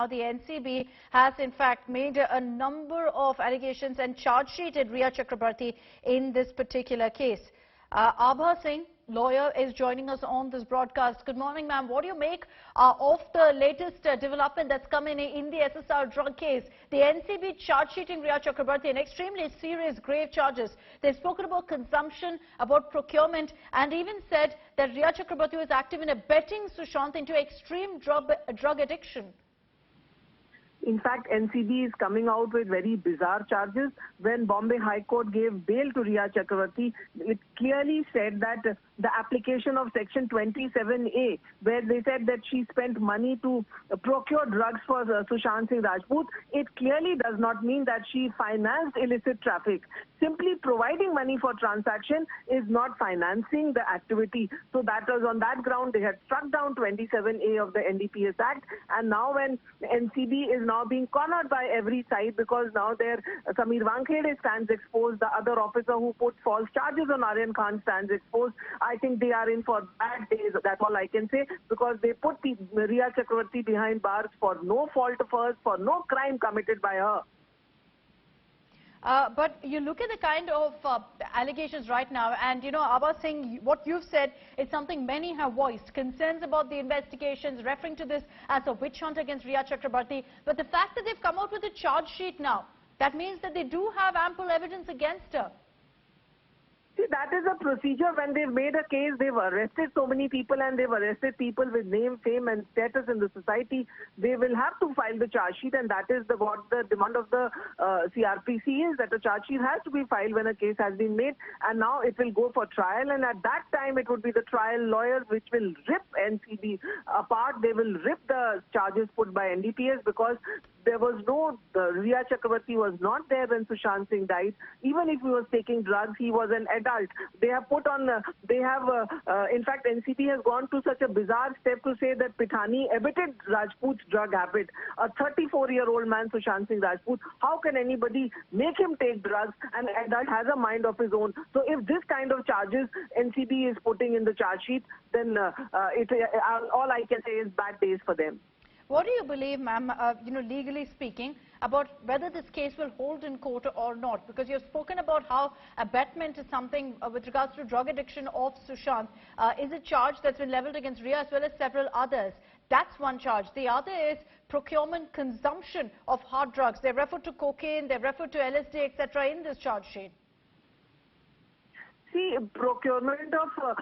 Now, the NCB has in fact made a number of allegations and charge sheeted Rhea Chakraborty in this particular case. Abha Singh, lawyer, is joining us on this broadcast. Good morning, ma'am. What do you make of the latest development that's come in the SSR drug case? The NCB charge sheeting Rhea Chakraborty in extremely serious, grave charges. They've spoken about consumption, about procurement, and even said that Rhea Chakraborty was active in abetting Sushant into extreme drug addiction. In fact, NCB is coming out with very bizarre charges. When Bombay High Court gave bail to Rhea Chakraborty, it clearly said that the application of Section 27A, where they said that she spent money to procure drugs for Sushant Singh Rajput, it clearly does not mean that she financed illicit traffic. Simply providing money for transaction is not financing the activity. So that was on that ground they had struck down 27A of the NDPS Act. And now when NCB is now being cornered by every side because now their Sameer Wankhede stands exposed, the other officer who put false charges on Aryan Khan stands exposed. I think they are in for bad days. That's all I can say, because they put Rhea Chakraborty behind bars for no fault of hers, for no crime committed by her. But you look at the kind of allegations right now, and you know, Abha Singh, what you've said is something many have voiced, concerns about the investigations, referring to this as a witch hunt against Rhea Chakraborty. But the fact that they've come out with a charge sheet now, that means that they do have ample evidence against her. See, that is a procedure. When they've made a case, they've arrested so many people, and they've arrested people with name, fame and status in the society. They will have to file the charge sheet, and that is what the demand of the CRPC is, that a charge sheet has to be filed when a case has been made, and now it will go for trial, and at that time it would be the trial lawyers which will rip NCB apart. They will rip the charges put by NDPS, because there was no, Rhea Chakraborty was not there when Sushant Singh died. Even if he was taking drugs, he was an adult. They have put on, in fact, NCB has gone to such a bizarre step to say that Pithani abetted Rajput's drug habit. A 34-year-old man, Sushant Singh Rajput, how can anybody make him take drugs? An adult has a mind of his own. So if this kind of charges NCB is putting in the charge sheet, then all I can say is bad days for them. What do you believe, ma'am, legally speaking, about whether this case will hold in court or not? Because you've spoken about how abetment is something with regards to drug addiction of Sushant is a charge that's been leveled against Rhea as well as several others. That's one charge. The other is procurement, consumption of hard drugs. They refer to cocaine, they refer to LSD, etc. in this charge sheet. See, procurement of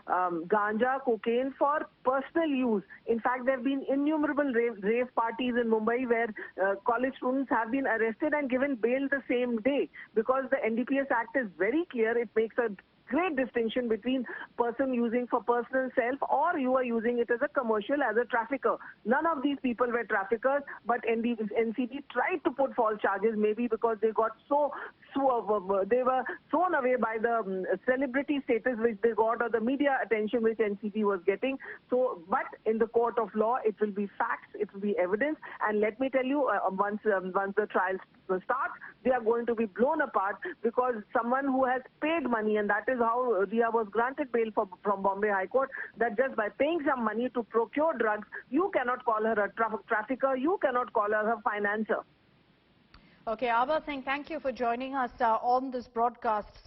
ganja, cocaine for personal use. In fact, there have been innumerable rave parties in Mumbai where college students have been arrested and given bail the same day, because the NDPS Act is very clear. It makes a great distinction between person using for personal self or you are using it as a commercial, as a trafficker. None of these people were traffickers, but NCB tried to put false charges, maybe because they got they were thrown away by the celebrity status which they got, or the media attention which NCB was getting. So, but in the court of law, it will be facts, it will be evidence, and let me tell you, once the trials start, they are going to be blown apart, because someone who has paid money, and that is how Rhea was granted bail from Bombay High Court, that just by paying some money to procure drugs, you cannot call her a trafficker, you cannot call her a financer. Okay, Abha Singh, thank you for joining us on this broadcast.